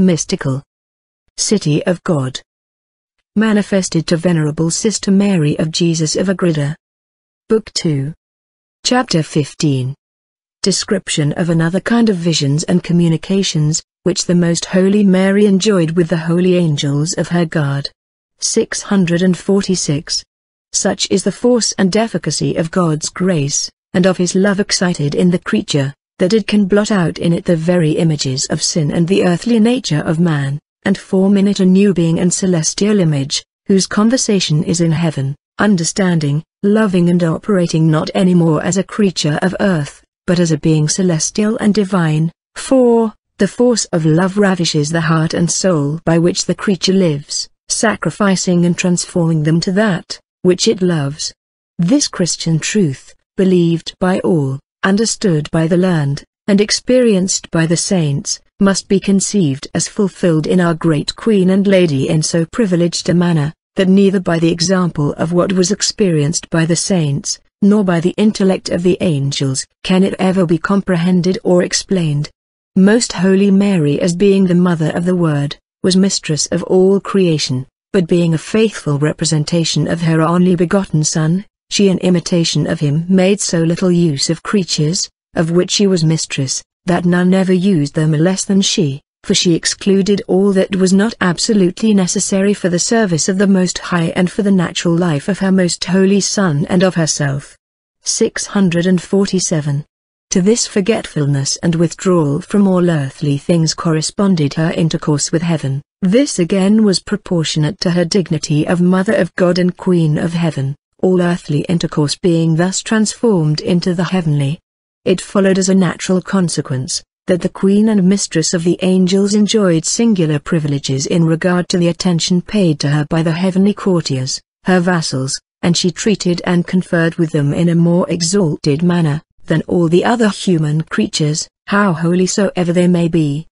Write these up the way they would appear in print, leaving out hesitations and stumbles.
Mystical City of God. Manifested to Venerable Sister Mary of Jesus of Agreda. Book 2. Chapter 15. Description of another kind of visions and communications, which the Most Holy Mary enjoyed with the holy angels of her guard. 646. Such is the force and efficacy of God's grace, and of His love excited in the creature, that it can blot out in it the very images of sin and the earthly nature of man, and form in it a new being and celestial image, whose conversation is in heaven, understanding, loving and operating not any more as a creature of earth, but as a being celestial and divine, for the force of love ravishes the heart and soul by which the creature lives, sacrificing and transforming them to that which it loves. This Christian truth, believed by all, understood by the learned, and experienced by the saints, must be conceived as fulfilled in our great Queen and Lady in so privileged a manner, that neither by the example of what was experienced by the saints, nor by the intellect of the angels, can it ever be comprehended or explained. Most Holy Mary, as being the Mother of the Word, was mistress of all creation, but being a faithful representation of her only begotten Son, she in imitation of him made so little use of creatures, of which she was mistress, that none ever used them less than she, for she excluded all that was not absolutely necessary for the service of the Most High and for the natural life of her most holy Son and of herself. 647. To this forgetfulness and withdrawal from all earthly things corresponded her intercourse with heaven. This again was proportionate to her dignity of Mother of God and Queen of Heaven, all earthly intercourse being thus transformed into the heavenly. It followed as a natural consequence, that the Queen and Mistress of the angels enjoyed singular privileges in regard to the attention paid to her by the heavenly courtiers, her vassals, and she treated and conferred with them in a more exalted manner than all the other human creatures, how holy soever they may be.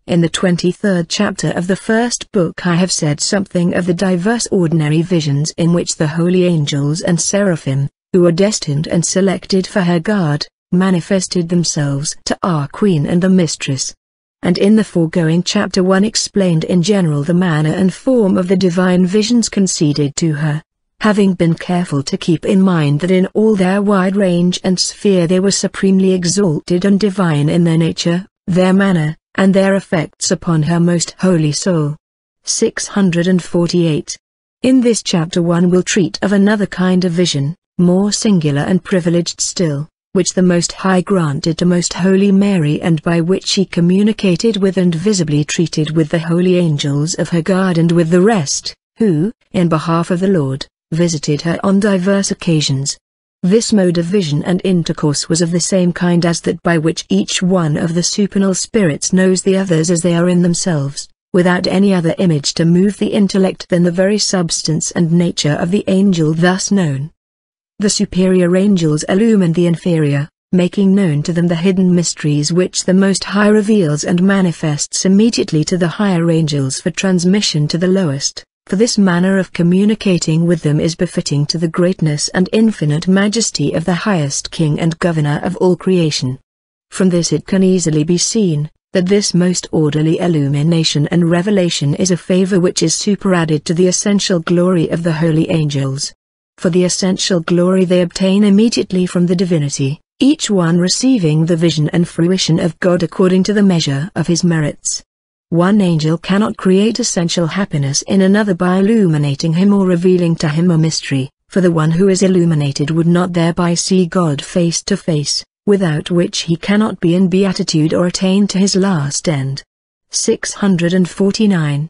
In the 23rd chapter of the first book I have said something of the diverse ordinary visions in which the holy angels and seraphim, who are destined and selected for her guard, manifested themselves to our Queen and the Mistress. And in the foregoing chapter 1 explained in general the manner and form of the divine visions conceded to her, having been careful to keep in mind that in all their wide range and sphere they were supremely exalted and divine in their nature, their manner, and their effects upon her most holy soul. 648. In this chapter 1 will treat of another kind of vision, more singular and privileged still, which the Most High granted to Most Holy Mary and by which she communicated with and visibly treated with the holy angels of her guard and with the rest, who, in behalf of the Lord, visited her on diverse occasions. This mode of vision and intercourse was of the same kind as that by which each one of the supernal spirits knows the others as they are in themselves, without any other image to move the intellect than the very substance and nature of the angel thus known. The superior angels illumine the inferior, making known to them the hidden mysteries which the Most High reveals and manifests immediately to the higher angels for transmission to the lowest. For this manner of communicating with them is befitting to the greatness and infinite majesty of the highest King and Governor of all creation. From this it can easily be seen, that this most orderly illumination and revelation is a favor which is superadded to the essential glory of the holy angels. For the essential glory they obtain immediately from the divinity, each one receiving the vision and fruition of God according to the measure of his merits. One angel cannot create essential happiness in another by illuminating him or revealing to him a mystery, for the one who is illuminated would not thereby see God face to face, without which he cannot be in beatitude or attain to his last end. 649.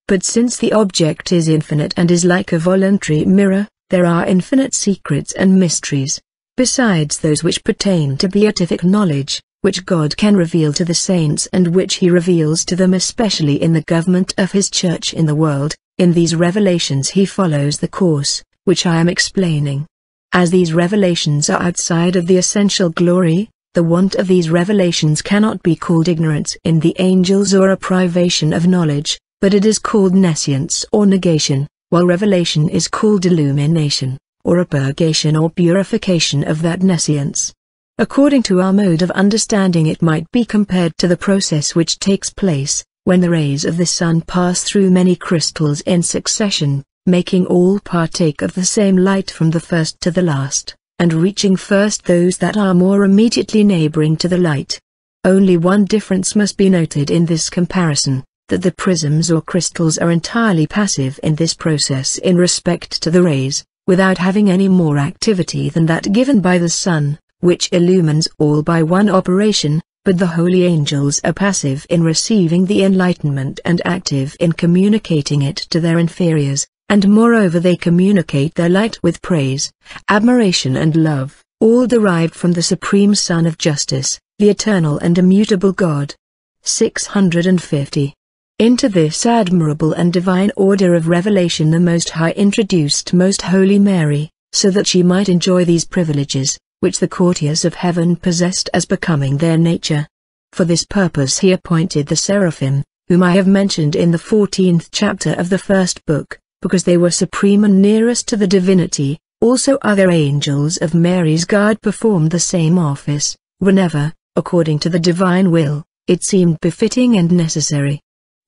But since the object is infinite and is like a voluntary mirror, there are infinite secrets and mysteries, besides those which pertain to beatific knowledge, which God can reveal to the saints and which He reveals to them especially in the government of His Church in the world. In these revelations He follows the course, which I am explaining. As these revelations are outside of the essential glory, the want of these revelations cannot be called ignorance in the angels or a privation of knowledge, but it is called nescience or negation, while revelation is called illumination, or a purgation or purification of that nescience. According to our mode of understanding it might be compared to the process which takes place, when the rays of the sun pass through many crystals in succession, making all partake of the same light from the first to the last, and reaching first those that are more immediately neighboring to the light. Only one difference must be noted in this comparison, that the prisms or crystals are entirely passive in this process in respect to the rays, without having any more activity than that given by the sun, which illumines all by one operation, but the holy angels are passive in receiving the enlightenment and active in communicating it to their inferiors, and moreover they communicate their light with praise, admiration and love, all derived from the Supreme Sun of Justice, the eternal and immutable God. 650. Into this admirable and divine order of revelation the Most High introduced Most Holy Mary, so that she might enjoy these privileges, which the courtiers of heaven possessed as becoming their nature. For this purpose he appointed the seraphim, whom I have mentioned in the 14th chapter of the first book, because they were supreme and nearest to the divinity. Also other angels of Mary's guard performed the same office, whenever, according to the divine will, it seemed befitting and necessary.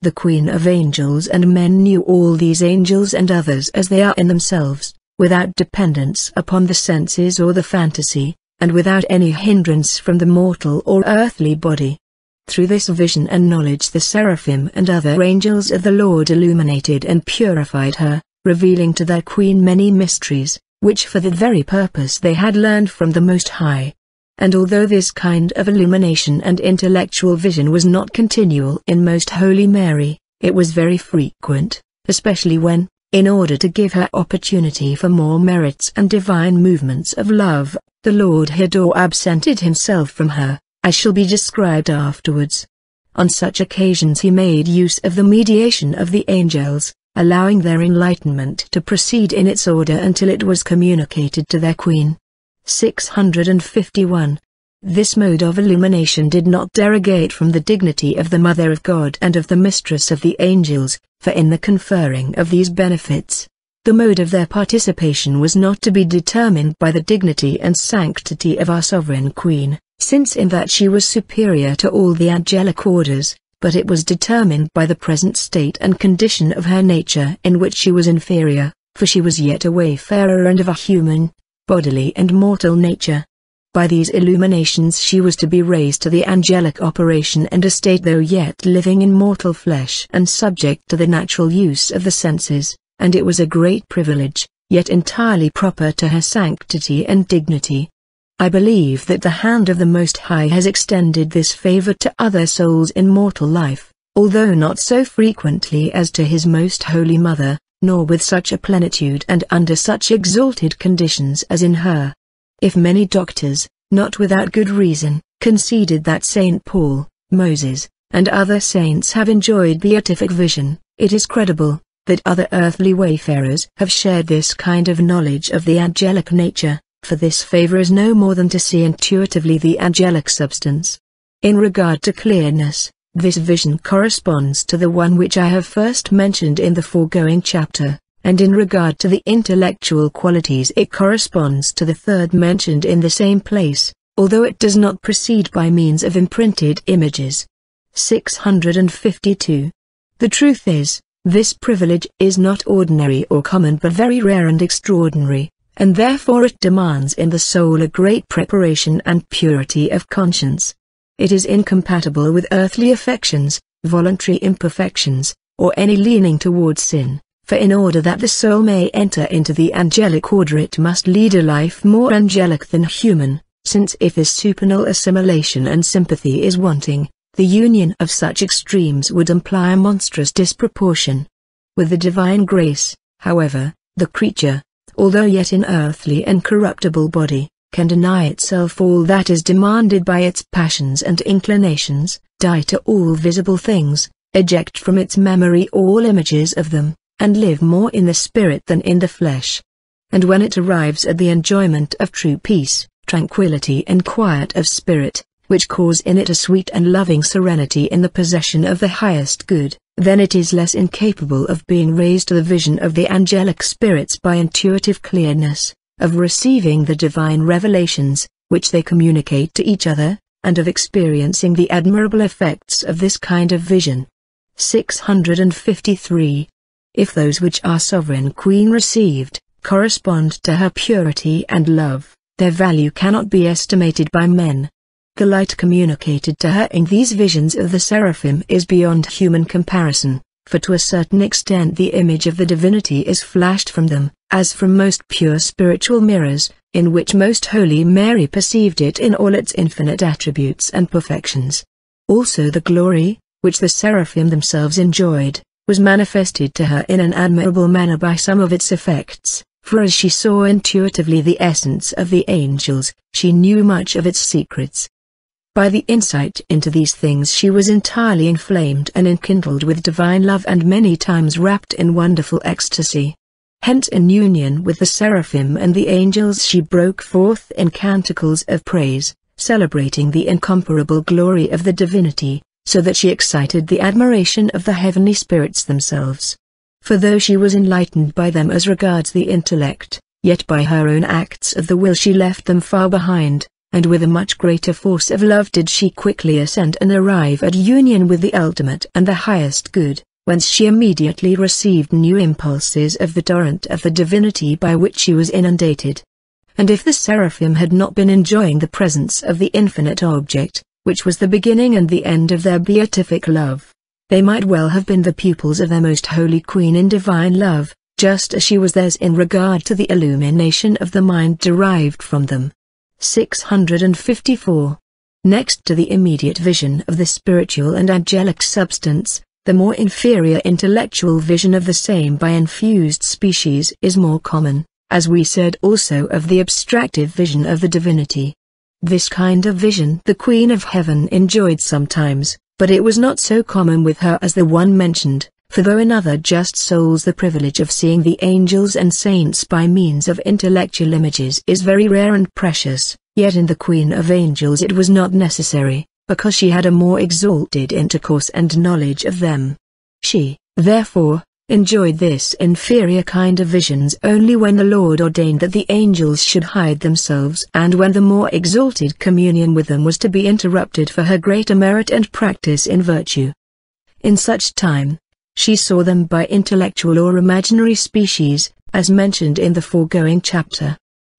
The Queen of Angels and men knew all these angels and others as they are in themselves, without dependence upon the senses or the fantasy, and without any hindrance from the mortal or earthly body. Through this vision and knowledge the seraphim and other angels of the Lord illuminated and purified her, revealing to their Queen many mysteries, which for that very purpose they had learned from the Most High. And although this kind of illumination and intellectual vision was not continual in Most Holy Mary, it was very frequent, especially when, in order to give her opportunity for more merits and divine movements of love, the Lord hid or absented himself from her, as shall be described afterwards. On such occasions he made use of the mediation of the angels, allowing their enlightenment to proceed in its order until it was communicated to their Queen. 651. This mode of illumination did not derogate from the dignity of the Mother of God and of the Mistress of the Angels, for in the conferring of these benefits, the mode of their participation was not to be determined by the dignity and sanctity of our Sovereign Queen, since in that she was superior to all the angelic orders, but it was determined by the present state and condition of her nature in which she was inferior, for she was yet a wayfarer and of a human, bodily and mortal nature. By these illuminations she was to be raised to the angelic operation and estate though yet living in mortal flesh and subject to the natural use of the senses, and it was a great privilege, yet entirely proper to her sanctity and dignity. I believe that the hand of the Most High has extended this favor to other souls in mortal life, although not so frequently as to His Most Holy Mother, nor with such a plenitude and under such exalted conditions as in her. If many doctors, not without good reason, conceded that St. Paul, Moses, and other saints have enjoyed beatific vision, it is credible that other earthly wayfarers have shared this kind of knowledge of the angelic nature, for this favor is no more than to see intuitively the angelic substance. In regard to clearness, this vision corresponds to the one which I have first mentioned in the foregoing chapter, and in regard to the intellectual qualities it corresponds to the third mentioned in the same place, although it does not proceed by means of imprinted images. 652. The truth is, this privilege is not ordinary or common but very rare and extraordinary, and therefore it demands in the soul a great preparation and purity of conscience. It is incompatible with earthly affections, voluntary imperfections, or any leaning towards sin, for in order that the soul may enter into the angelic order it must lead a life more angelic than human, since if this supernal assimilation and sympathy is wanting, the union of such extremes would imply a monstrous disproportion. With the divine grace, however, the creature, although yet in earthly and corruptible body, can deny itself all that is demanded by its passions and inclinations, die to all visible things, eject from its memory all images of them, and live more in the spirit than in the flesh. And when it arrives at the enjoyment of true peace, tranquility and quiet of spirit, which cause in it a sweet and loving serenity in the possession of the highest good, then it is less incapable of being raised to the vision of the angelic spirits by intuitive clearness, of receiving the divine revelations, which they communicate to each other, and of experiencing the admirable effects of this kind of vision. 653. If those which our sovereign queen received, correspond to her purity and love, their value cannot be estimated by men. The light communicated to her in these visions of the seraphim is beyond human comparison, for to a certain extent the image of the divinity is flashed from them, as from most pure spiritual mirrors, in which most holy Mary perceived it in all its infinite attributes and perfections. Also the glory, which the seraphim themselves enjoyed, was manifested to her in an admirable manner by some of its effects, for as she saw intuitively the essence of the angels, she knew much of its secrets. By the insight into these things she was entirely inflamed and enkindled with divine love and many times wrapped in wonderful ecstasy. Hence in union with the seraphim and the angels she broke forth in canticles of praise, celebrating the incomparable glory of the divinity, so that she excited the admiration of the heavenly spirits themselves. For though she was enlightened by them as regards the intellect, yet by her own acts of the will she left them far behind, and with a much greater force of love did she quickly ascend and arrive at union with the ultimate and the highest good, whence she immediately received new impulses of the torrent of the divinity by which she was inundated. And if the seraphim had not been enjoying the presence of the infinite object, which was the beginning and the end of their beatific love, they might well have been the pupils of their most holy queen in divine love, just as she was theirs in regard to the illumination of the mind derived from them. 654. Next to the immediate vision of the spiritual and angelic substance, the more inferior intellectual vision of the same by infused species is more common, as we said also of the abstractive vision of the divinity. This kind of vision the Queen of Heaven enjoyed sometimes, but it was not so common with her as the one mentioned, for though in other just souls the privilege of seeing the angels and saints by means of intellectual images is very rare and precious, yet in the Queen of Angels it was not necessary, because she had a more exalted intercourse and knowledge of them. She, therefore, enjoyed this inferior kind of visions only when the Lord ordained that the angels should hide themselves and when the more exalted communion with them was to be interrupted for her greater merit and practice in virtue. In such time, she saw them by intellectual or imaginary species, as mentioned in the foregoing chapter.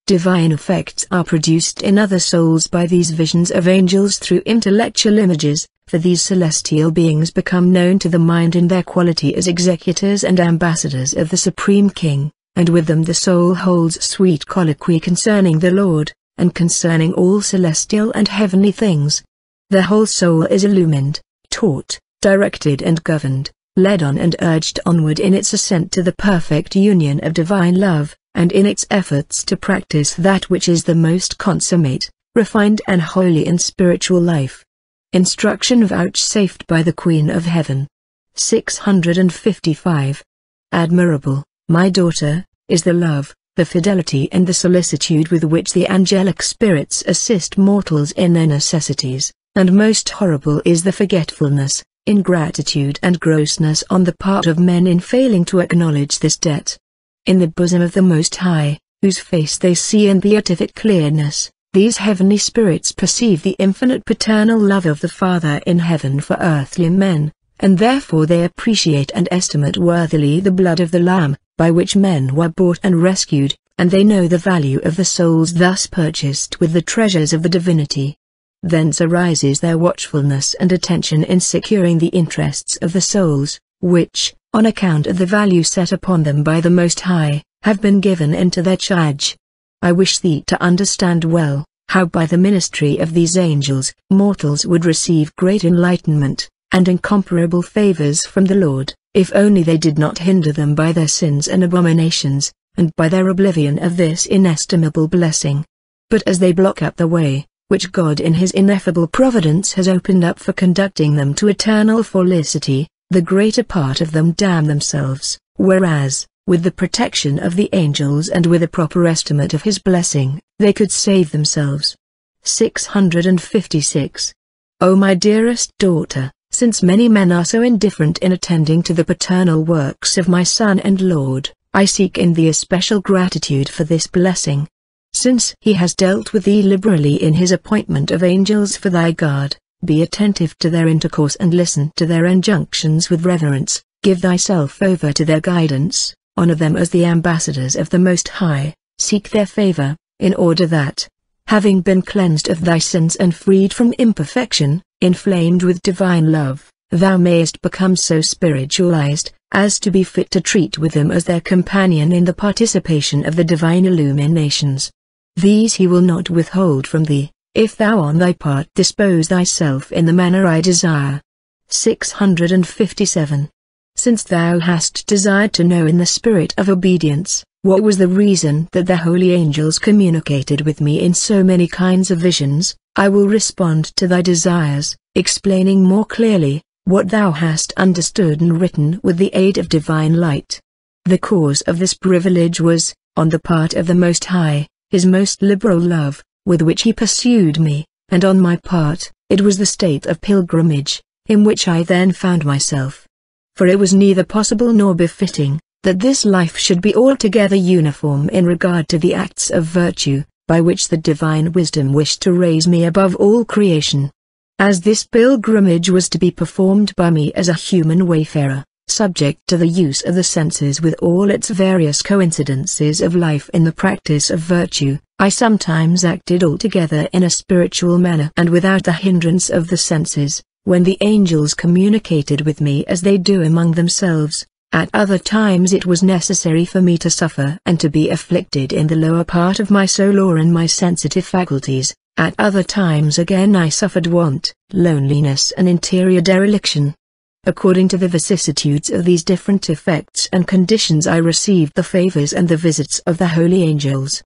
Divine effects are produced in other souls by these visions of angels through intellectual images, for these celestial beings become known to the mind in their quality as executors and ambassadors of the Supreme King, and with them the soul holds sweet colloquy concerning the Lord, and concerning all celestial and heavenly things. The whole soul is illumined, taught, directed and governed, led on and urged onward in its ascent to the perfect union of divine love, and in its efforts to practice that which is the most consummate, refined and holy in spiritual life. Instruction vouchsafed by the Queen of Heaven. 655. Admirable, my daughter, is the love, the fidelity and the solicitude with which the angelic spirits assist mortals in their necessities, and most horrible is the forgetfulness, ingratitude and grossness on the part of men in failing to acknowledge this debt. In the bosom of the Most High, whose face they see in beatific clearness, these heavenly spirits perceive the infinite paternal love of the Father in heaven for earthly men, and therefore they appreciate and estimate worthily the blood of the Lamb, by which men were bought and rescued, and they know the value of the souls thus purchased with the treasures of the divinity. Thence arises their watchfulness and attention in securing the interests of the souls, which, on account of the value set upon them by the Most High, have been given into their charge. I wish thee to understand well, how by the ministry of these angels, mortals would receive great enlightenment, and incomparable favors from the Lord, if only they did not hinder them by their sins and abominations, and by their oblivion of this inestimable blessing. But as they block up the way, which God in His ineffable providence has opened up for conducting them to eternal felicity, the greater part of them damn themselves, whereas, with the protection of the angels and with a proper estimate of His blessing, they could save themselves. 656. O my dearest daughter, since many men are so indifferent in attending to the paternal works of my Son and Lord, I seek in thee a special gratitude for this blessing. Since He has dealt with thee liberally in His appointment of angels for thy guard, Be attentive to their intercourse and listen to their injunctions with reverence. Give thyself over to their guidance, honor them as the ambassadors of the Most High, seek their favor, in order that, having been cleansed of thy sins and freed from imperfection, inflamed with divine love, thou mayest become so spiritualized, as to be fit to treat with them as their companion in the participation of the divine illuminations. These he will not withhold from thee, if thou on thy part dispose thyself in the manner I desire. 657. Since thou hast desired to know in the spirit of obedience, what was the reason that the holy angels communicated with me in so many kinds of visions, I will respond to thy desires, explaining more clearly what thou hast understood and written with the aid of divine light. The cause of this privilege was, on the part of the Most High, his most liberal love, with which he pursued me, and on my part, it was the state of pilgrimage, in which I then found myself. For it was neither possible nor befitting, that this life should be altogether uniform in regard to the acts of virtue, by which the divine wisdom wished to raise me above all creation. As this pilgrimage was to be performed by me as a human wayfarer, subject to the use of the senses with all its various coincidences of life in the practice of virtue, I sometimes acted altogether in a spiritual manner and without the hindrance of the senses, when the angels communicated with me as they do among themselves. At other times it was necessary for me to suffer and to be afflicted in the lower part of my soul or in my sensitive faculties. At other times again I suffered want, loneliness and interior dereliction. According to the vicissitudes of these different effects and conditions I received the favors and the visits of the holy angels.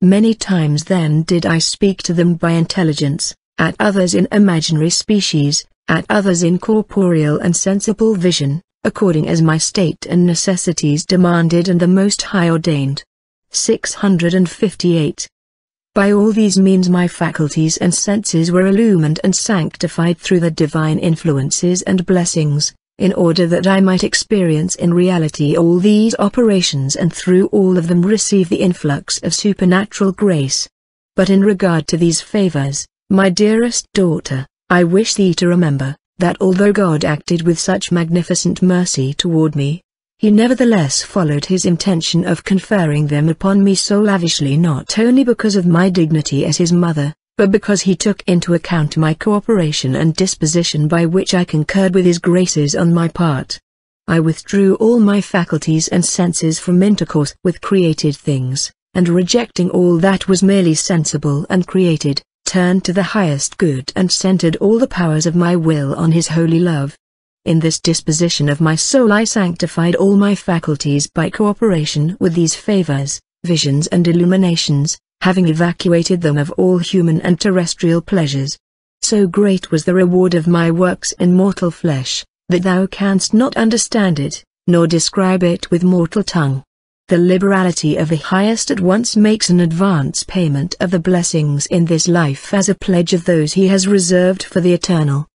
Many times then did I speak to them by intelligence, at others in imaginary species, at others in corporeal and sensible vision, according as my state and necessities demanded and the Most High ordained. 658. By all these means my faculties and senses were illumined and sanctified through the divine influences and blessings, in order that I might experience in reality all these operations and through all of them receive the influx of supernatural grace. But in regard to these favors, my dearest daughter, I wish thee to remember, that although God acted with such magnificent mercy toward me, he nevertheless followed his intention of conferring them upon me so lavishly not only because of my dignity as his mother, but because he took into account my cooperation and disposition by which I concurred with his graces on my part. I withdrew all my faculties and senses from intercourse with created things, and rejecting all that was merely sensible and created, turned to the highest good and centered all the powers of my will on his holy love. In this disposition of my soul I sanctified all my faculties by cooperation with these favors, visions and illuminations, having evacuated them of all human and terrestrial pleasures. So great was the reward of my works in mortal flesh, that thou canst not understand it, nor describe it with mortal tongue. The liberality of the Highest at once makes an advance payment of the blessings in this life as a pledge of those he has reserved for the eternal.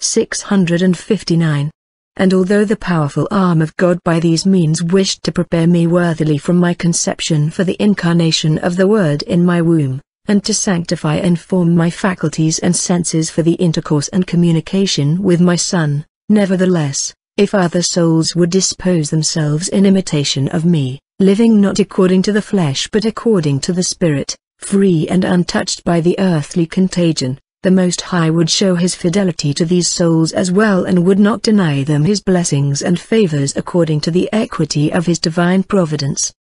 659. And although the powerful arm of God by these means wished to prepare me worthily from my conception for the incarnation of the Word in my womb, and to sanctify and form my faculties and senses for the intercourse and communication with my Son, nevertheless, if other souls would dispose themselves in imitation of me, living not according to the flesh but according to the Spirit, free and untouched by the earthly contagion, the Most High would show his fidelity to these souls as well and would not deny them his blessings and favors according to the equity of his divine providence.